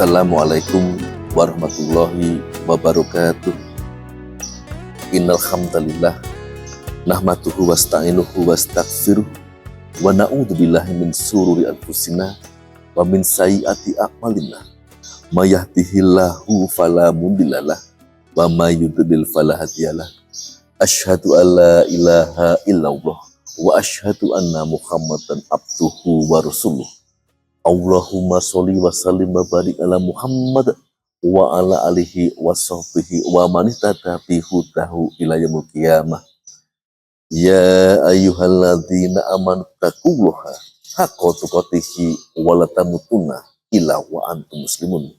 Assalamualaikum warahmatullahi wabarakatuh. Innal hamdalillah nahmaduhu wasta'inuhu wastaghfiruh wa na'udzubillahi min sururi anfusina wa min sayyiati a'malina. May yahdihillahu fala mudhillalah wa may yudlil fala hadiyalah. Asyhadu an la ilaha illallah wa asyhadu anna Muhammadan abduhu wa rasuluh. Allahumma sholli wa sallim wa barik ala Muhammad wa ala alihi wa sahbihi wa man ihtada bi hudahu ila yaumil qiyamah. Ya ayyuhalladzina amanu taqullaha haqqa tuqatih wa la tamutunna illa wa antum muslimun.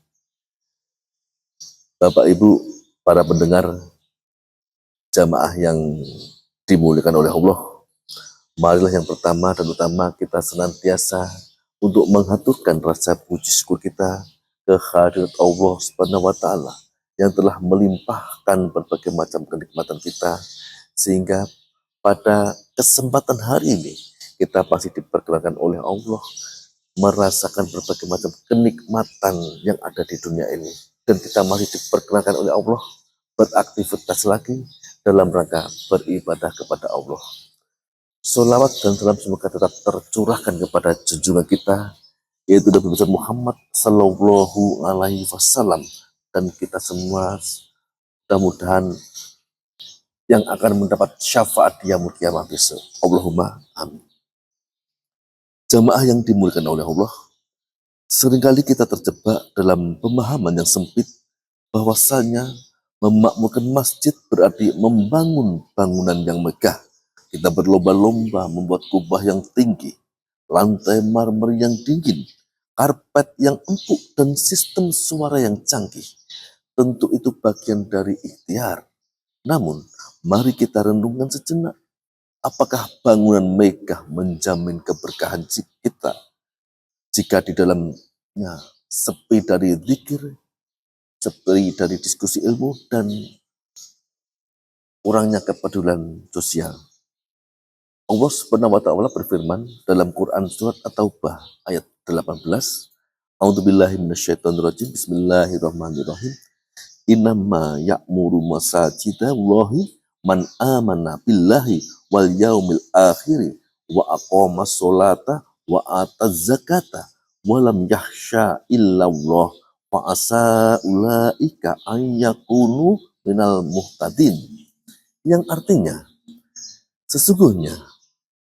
Bapak Ibu, para pendengar jamaah yang dimuliakan oleh Allah, marilah yang pertama dan utama kita senantiasa untuk menghaturkan rasa puji syukur kita kehadirat Allah Subhanahu wa Ta'ala yang telah melimpahkan berbagai macam kenikmatan kita, sehingga pada kesempatan hari ini kita pasti diperkenankan oleh Allah merasakan berbagai macam kenikmatan yang ada di dunia ini, dan kita masih diperkenankan oleh Allah beraktivitas lagi dalam rangka beribadah kepada Allah. Sholawat dan salam semoga tetap tercurahkan kepada junjungan kita, yaitu Nabi besar Muhammad Sallallahu Alaihi Wasallam, dan kita semua mudah-mudahan yang akan mendapat syafaat di yaumil qiyamah besok. Allahumma amin. Jamaah yang dimuliakan oleh Allah, seringkali kita terjebak dalam pemahaman yang sempit bahwasanya memakmurkan masjid berarti membangun bangunan yang megah. Kita berlomba-lomba membuat kubah yang tinggi, lantai marmer yang dingin, karpet yang empuk, dan sistem suara yang canggih. Tentu itu bagian dari ikhtiar. Namun, mari kita renungkan sejenak. Apakah bangunan megah menjamin keberkahan kita jika di dalamnya sepi dari zikir, sepi dari diskusi ilmu, dan kurangnya kepedulian sosial? Allah Subhanahu wa Ta'ala berfirman dalam Quran surat At-Taubah ayat 18, A'udzubillahi minasyaitonirrajim, Bismillahirrahmanirrahim. Innama ya'muru masajidallahi man amana billahi wal yaumil akhir wa aqama sholata wa ataz zakata wa lam yakhsha illallah fa asa ulaika an yakunu minal muhtadin. Yang artinya, sesungguhnya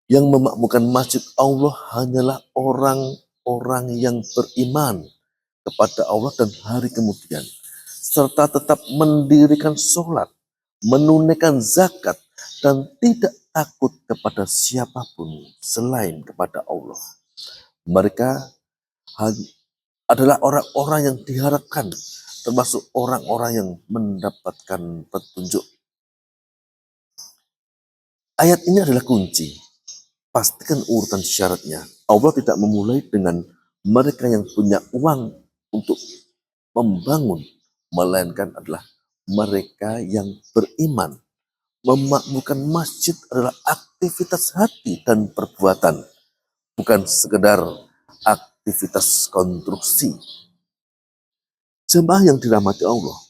yang memakmurkan masjid Allah hanyalah orang-orang yang beriman kepada Allah dan hari kemudian, serta tetap mendirikan sholat, menunaikan zakat, dan tidak takut kepada siapapun selain kepada Allah. Mereka adalah orang-orang yang diharapkan, termasuk orang-orang yang mendapatkan petunjuk. Ayat ini adalah kunci. Pastikan urutan syaratnya. Allah tidak memulai dengan mereka yang punya uang untuk membangun, melainkan adalah mereka yang beriman. Memakmurkan masjid adalah aktivitas hati dan perbuatan, bukan sekedar aktivitas konstruksi. Jemaah yang dirahmati Allah,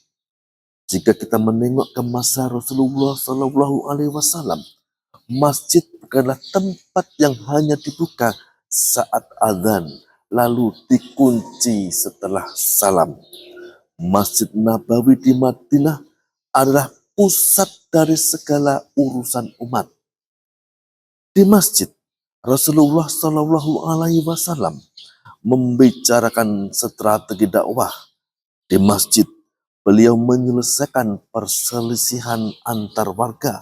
jika kita menengok ke masa Rasulullah Sallallahu Alaihi Wasallam, masjid bukanlah tempat yang hanya dibuka saat azan lalu dikunci setelah salam. Masjid Nabawi di Madinah adalah pusat dari segala urusan umat. Di masjid, Rasulullah Shallallahu Alaihi Wasallam membicarakan strategi dakwah. Di masjid, beliau menyelesaikan perselisihan antar warga.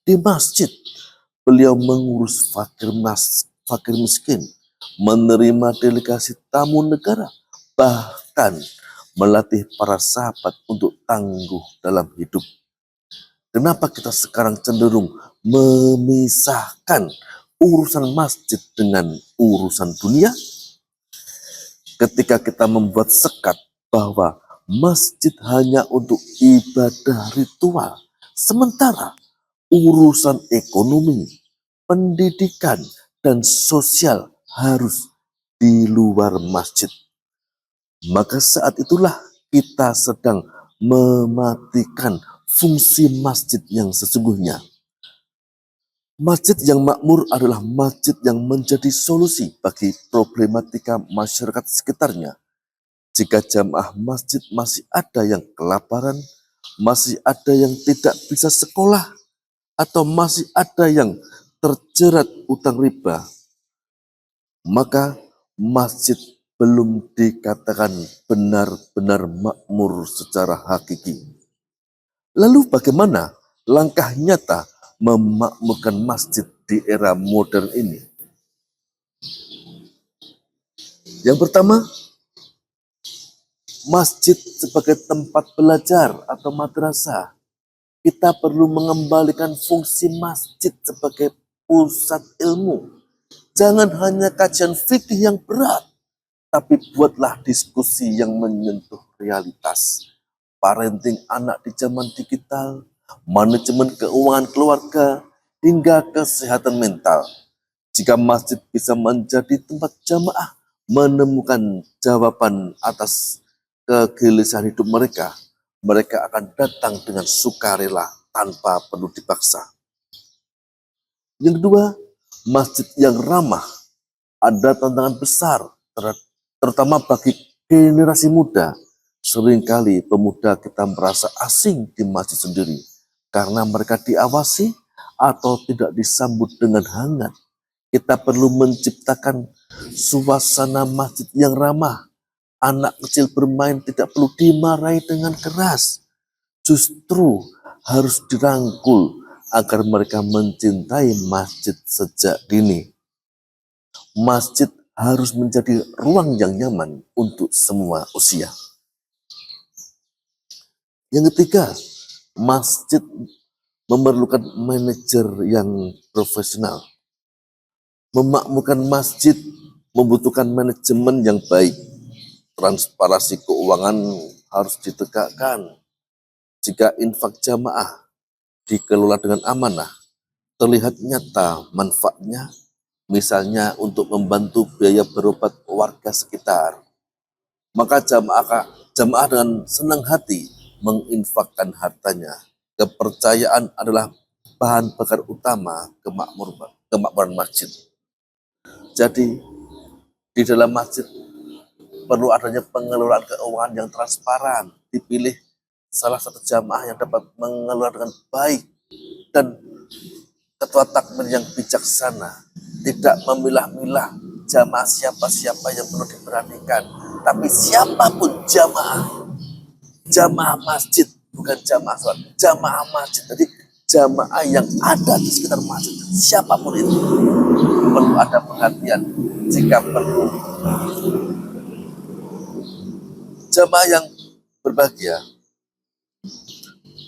Di masjid, beliau mengurus fakir miskin, menerima delegasi tamu negara, bahkan melatih para sahabat untuk tangguh dalam hidup. Kenapa kita sekarang cenderung memisahkan urusan masjid dengan urusan dunia? Ketika kita membuat sekat bahwa masjid hanya untuk ibadah ritual, sementara urusan ekonomi, pendidikan, dan sosial harus di luar masjid. Maka saat itulah kita sedang mematikan fungsi masjid yang sesungguhnya. Masjid yang makmur adalah masjid yang menjadi solusi bagi problematika masyarakat sekitarnya. Jika jamaah masjid masih ada yang kelaparan, masih ada yang tidak bisa sekolah, atau masih ada yang terjerat utang riba, maka masjid belum dikatakan benar-benar makmur secara hakiki. Lalu bagaimana langkah nyata memakmurkan masjid di era modern ini? Yang pertama, masjid sebagai tempat belajar atau madrasah. Kita perlu mengembalikan fungsi masjid sebagai pusat ilmu. Jangan hanya kajian fikih yang berat, tapi buatlah diskusi yang menyentuh realitas. Parenting anak di zaman digital, manajemen keuangan keluarga, hingga kesehatan mental. Jika masjid bisa menjadi tempat jamaah menemukan jawaban atas kegelisahan hidup mereka, mereka akan datang dengan sukarela tanpa perlu dipaksa. Yang kedua, masjid yang ramah. Ada tantangan besar, terutama bagi generasi muda. Seringkali pemuda kita merasa asing di masjid sendiri karena mereka diawasi atau tidak disambut dengan hangat. Kita perlu menciptakan suasana masjid yang ramah. Anak kecil bermain tidak perlu dimarahi dengan keras. Justru harus dirangkul agar mereka mencintai masjid sejak dini. Masjid harus menjadi ruang yang nyaman untuk semua usia. Yang ketiga, masjid memerlukan manajer yang profesional. Memakmurkan masjid membutuhkan manajemen yang baik. Transparansi keuangan harus ditegakkan. Jika infak jamaah dikelola dengan amanah, terlihat nyata manfaatnya, misalnya untuk membantu biaya berobat warga sekitar, maka jamaah dengan senang hati menginfakkan hartanya. Kepercayaan adalah bahan bakar utama kemakmuran masjid. Jadi di dalam masjid perlu adanya pengelolaan keuangan yang transparan, dipilih salah satu jamaah yang dapat mengelola dengan baik, dan ketua takmir yang bijaksana, tidak memilah-milah jamaah siapa-siapa yang perlu diperhatikan, tapi siapapun jamaah masjid, bukan jamaah sholat, jamaah masjid. Jadi jamaah yang ada di sekitar masjid, siapapun itu perlu ada perhatian. Jika perlu, jamaah yang berbahagia,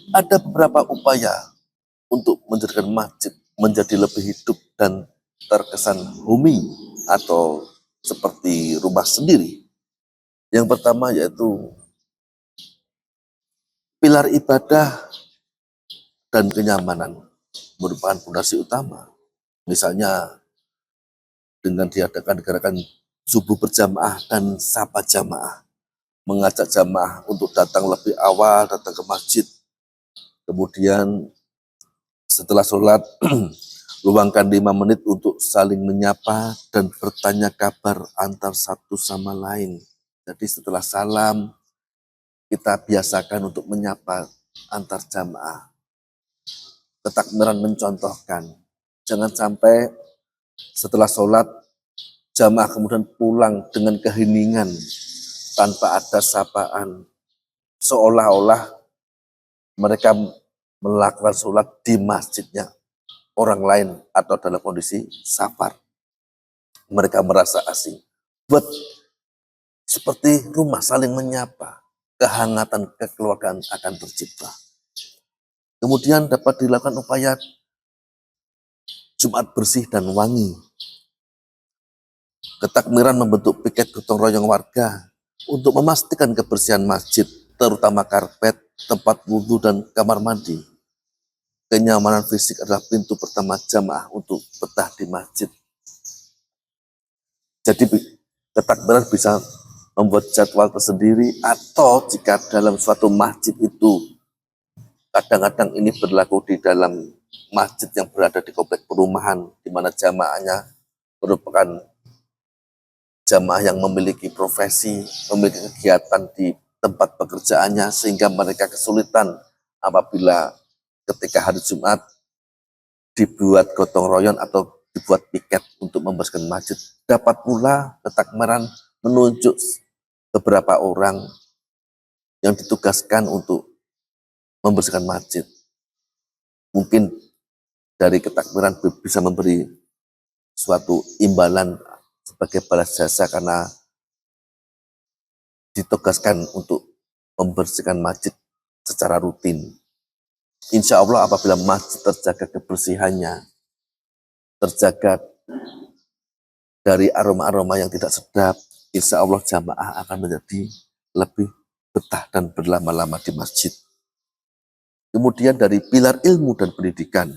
ada beberapa upaya untuk menjadikan masjid menjadi lebih hidup dan terkesan homey atau seperti rumah sendiri. Yang pertama yaitu pilar ibadah dan kenyamanan merupakan fondasi utama. Misalnya dengan diadakan gerakan subuh berjamaah dan sapa jamaah, mengajak jamaah untuk datang lebih awal, datang ke masjid. Kemudian setelah sholat, luangkan 5 menit untuk saling menyapa dan bertanya kabar antar satu sama lain. Jadi setelah salam, kita biasakan untuk menyapa antar jamaah. Ketakmiran mencontohkan, jangan sampai setelah sholat, jamaah kemudian pulang dengan keheningan tanpa ada sapaan, seolah-olah mereka melakukan sholat di masjidnya orang lain atau dalam kondisi safar. Mereka merasa asing. Buat seperti rumah saling menyapa, kehangatan kekeluargaan akan tercipta. Kemudian dapat dilakukan upaya Jumat bersih dan wangi. Ketakmiran membentuk piket gotong royong warga untuk memastikan kebersihan masjid, terutama karpet, tempat wudhu, dan kamar mandi. Kenyamanan fisik adalah pintu pertama jamaah untuk betah di masjid. Jadi ketakmiran bisa membuat jadwal tersendiri, atau jika dalam suatu masjid itu kadang-kadang ini berlaku di dalam masjid yang berada di komplek perumahan, di mana jamaahnya merupakan jamaah yang memiliki profesi, memiliki kegiatan di tempat pekerjaannya, sehingga mereka kesulitan apabila ketika hari Jumat dibuat gotong royong atau dibuat piket untuk membersihkan masjid. Dapat pula ketakmiran menunjuk beberapa orang yang ditugaskan untuk membersihkan masjid. Mungkin dari ketakmiran bisa memberi suatu imbalan sebagai balas jasa karena ditugaskan untuk membersihkan masjid secara rutin. Insya Allah apabila masjid terjaga kebersihannya, terjaga dari aroma-aroma yang tidak sedap, insya Allah jamaah akan menjadi lebih betah dan berlama-lama di masjid. Kemudian dari pilar ilmu dan pendidikan,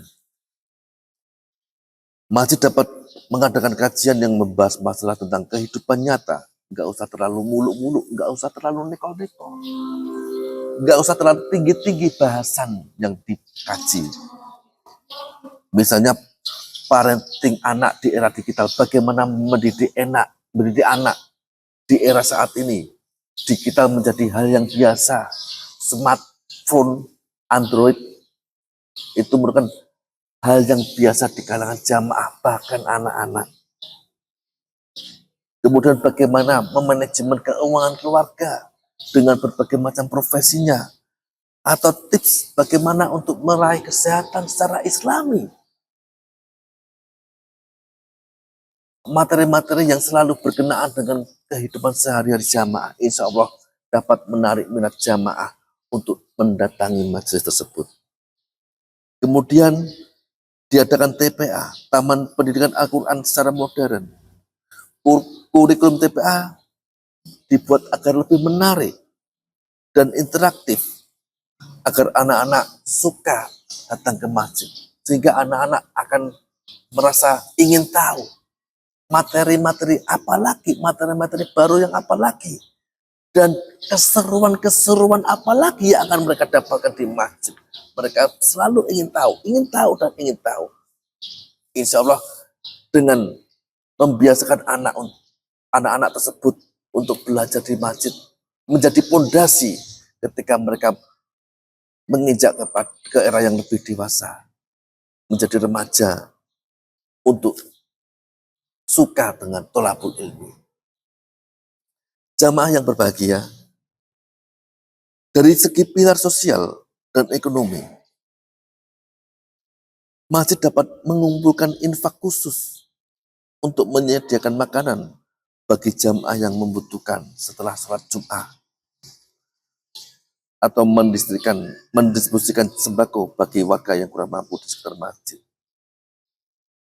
masjid dapat mengadakan kajian yang membahas masalah tentang kehidupan nyata. Nggak usah terlalu muluk-muluk, nggak usah terlalu neko-neko, nggak usah terlalu tinggi-tinggi bahasan yang dikaji. Misalnya parenting anak di era digital, bagaimana mendidik anak di era saat ini. Digital menjadi hal yang biasa, smartphone, Android, itu merupakan hal yang biasa di kalangan jamaah, bahkan anak-anak. Kemudian bagaimana memanajemen keuangan keluarga dengan berbagai macam profesinya, atau tips bagaimana untuk meraih kesehatan secara islami. Materi-materi yang selalu berkenaan dengan kehidupan sehari-hari jamaah, insya Allah dapat menarik minat jamaah untuk mendatangi majelis tersebut. Kemudian diadakan TPA, Taman Pendidikan Al-Quran secara modern. Kurikulum TPA dibuat agar lebih menarik dan interaktif, agar anak-anak suka datang ke masjid, sehingga anak-anak akan merasa ingin tahu materi-materi apa lagi, materi-materi baru yang apa lagi, dan keseruan-keseruan apa lagi yang akan mereka dapatkan di masjid. Mereka selalu ingin tahu dan ingin tahu. Insya Allah dengan membiasakan anak-anak tersebut untuk belajar di masjid menjadi pondasi ketika mereka menginjak ke era yang lebih dewasa, menjadi remaja, untuk suka dengan tholabul ilmi. Jamaah yang berbahagia, dari segi pilar sosial dan ekonomi, masjid dapat mengumpulkan infak khusus untuk menyediakan makanan bagi jamaah yang membutuhkan setelah sholat Jum'ah, atau mendistribusikan sembako bagi warga yang kurang mampu di sekitar masjid.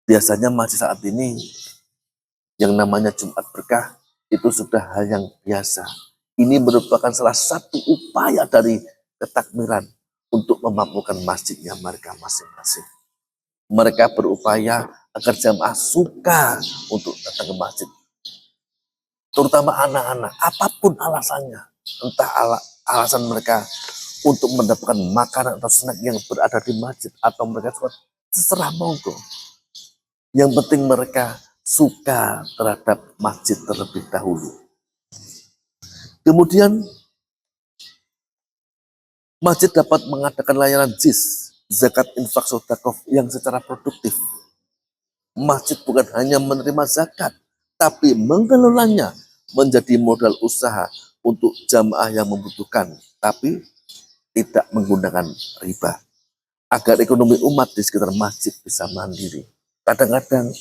Biasanya masjid saat ini yang namanya Jumat Berkah itu sudah hal yang biasa. Ini merupakan salah satu upaya dari ketakmiran untuk memampukan masjidnya mereka masing-masing. Mereka berupaya agar jamaah suka untuk datang ke masjid. Terutama anak-anak, apapun alasannya. Entah alasan mereka untuk mendapatkan makanan atau snack yang berada di masjid, atau mereka suka, terserah monggo. Yang penting mereka suka terhadap masjid terlebih dahulu. Kemudian masjid dapat mengadakan layanan JIS, zakat infak sedekah, yang secara produktif. Masjid bukan hanya menerima zakat, tapi mengelolanya menjadi modal usaha untuk jamaah yang membutuhkan, tapi tidak menggunakan riba, agar ekonomi umat di sekitar masjid bisa mandiri. Kadang-kadang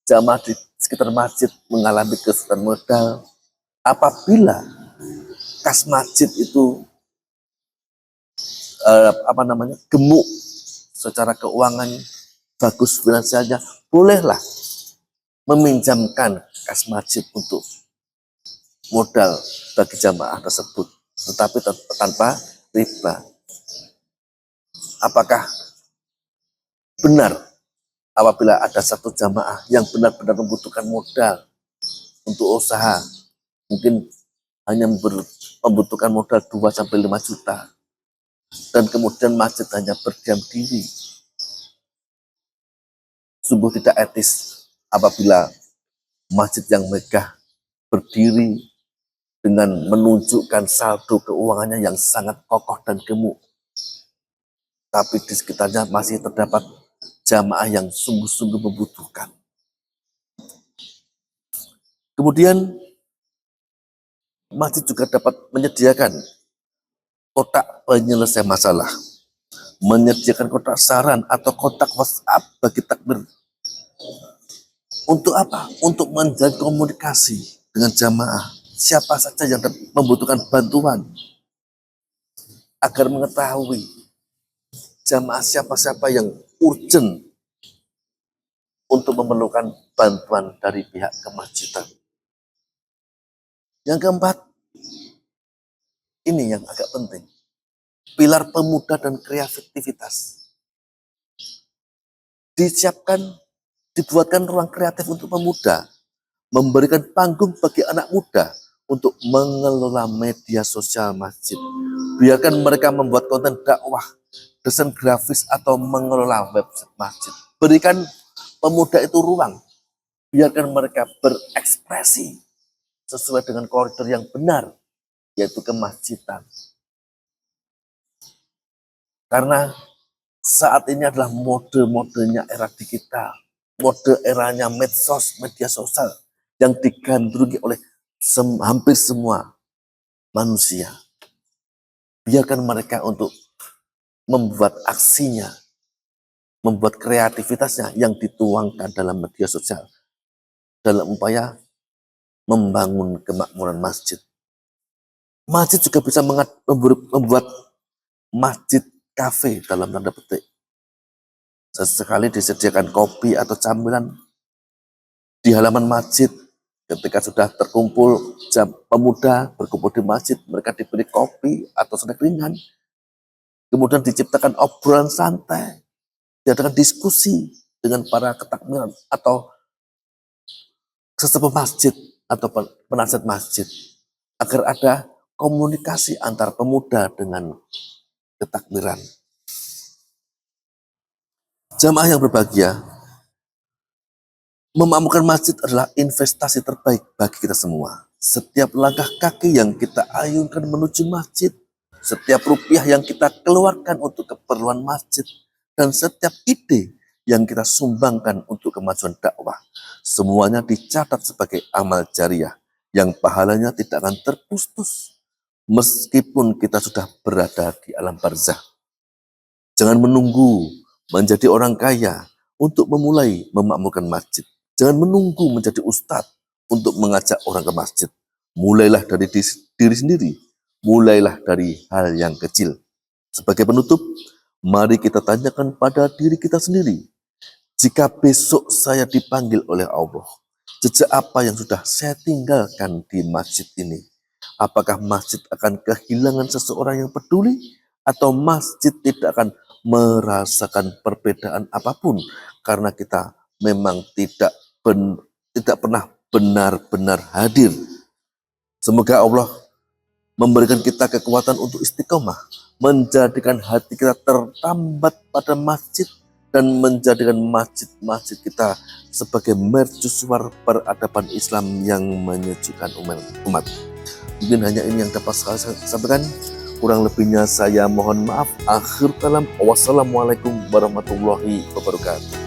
jamaah di sekitar masjid mengalami kesulitan modal apabila kas masjid itu gemuk secara keuangan, bagus finansialnya, bolehlah meminjamkan kas masjid untuk modal bagi jamaah tersebut, tetapi tanpa riba. Apakah benar apabila ada satu jamaah yang benar-benar membutuhkan modal untuk usaha, mungkin hanya membutuhkan modal 2-5 juta. Dan kemudian masjid hanya berdiam diri. Sungguh tidak etis apabila masjid yang megah berdiri dengan menunjukkan saldo keuangannya yang sangat kokoh dan gemuk. Tapi di sekitarnya masih terdapat jamaah yang sungguh-sungguh membutuhkan. Kemudian masjid juga dapat menyediakan kotak penyelesaian masalah, menyediakan kotak saran atau kotak WhatsApp bagi takbir. Untuk apa? Untuk menjalin komunikasi dengan jamaah. Siapa saja yang membutuhkan bantuan, agar mengetahui jamaah siapa-siapa yang urgent untuk memerlukan bantuan dari pihak kemasjidan. Yang keempat, ini yang agak penting, pilar pemuda dan kreativitas. Dibuatkan ruang kreatif untuk pemuda, memberikan panggung bagi anak muda untuk mengelola media sosial masjid. Biarkan mereka membuat konten dakwah, desain grafis, atau mengelola website masjid. Berikan pemuda itu ruang, biarkan mereka berekspresi sesuai dengan koridor yang benar, yaitu kemasjidan. Karena saat ini adalah mode-modenya era digital, mode eranya medsos, media sosial yang digandrungi oleh hampir semua manusia. Biarkan mereka untuk membuat aksinya, membuat kreativitasnya yang dituangkan dalam media sosial, dalam upaya membangun kemakmuran masjid. Masjid juga bisa membuat masjid kafe dalam tanda petik. Sesekali disediakan kopi atau camilan di halaman masjid. Ketika sudah terkumpul pemuda berkumpul di masjid, mereka diberi kopi atau snack ringan. Kemudian diciptakan obrolan santai, diadakan diskusi dengan para ketakmiran atau sesepuh masjid atau penasihat masjid, agar ada komunikasi antar pemuda dengan ketakmiran. Jamaah yang berbahagia, memakmurkan masjid adalah investasi terbaik bagi kita semua. Setiap langkah kaki yang kita ayunkan menuju masjid, setiap rupiah yang kita keluarkan untuk keperluan masjid, dan setiap ide yang kita sumbangkan untuk kemajuan dakwah, semuanya dicatat sebagai amal jariah yang pahalanya tidak akan terputus meskipun kita sudah berada di alam barzah. Jangan menunggu menjadi orang kaya untuk memulai memakmurkan masjid. Jangan menunggu menjadi ustadz untuk mengajak orang ke masjid. Mulailah dari diri sendiri. Mulailah dari hal yang kecil. Sebagai penutup, mari kita tanyakan pada diri kita sendiri. Jika besok saya dipanggil oleh Allah, jejak apa yang sudah saya tinggalkan di masjid ini? Apakah masjid akan kehilangan seseorang yang peduli? Atau masjid tidak akan merasakan perbedaan apapun karena kita memang tidak pernah benar-benar hadir? Semoga Allah memberikan kita kekuatan untuk istiqomah, menjadikan hati kita tertambat pada masjid, dan menjadikan masjid-masjid kita sebagai mercusuar peradaban Islam yang menyejukkan umat. Mungkin hanya ini yang dapat saya sampaikan. Kurang lebihnya saya mohon maaf. Akhir kalam. Wassalamualaikum warahmatullahi wabarakatuh.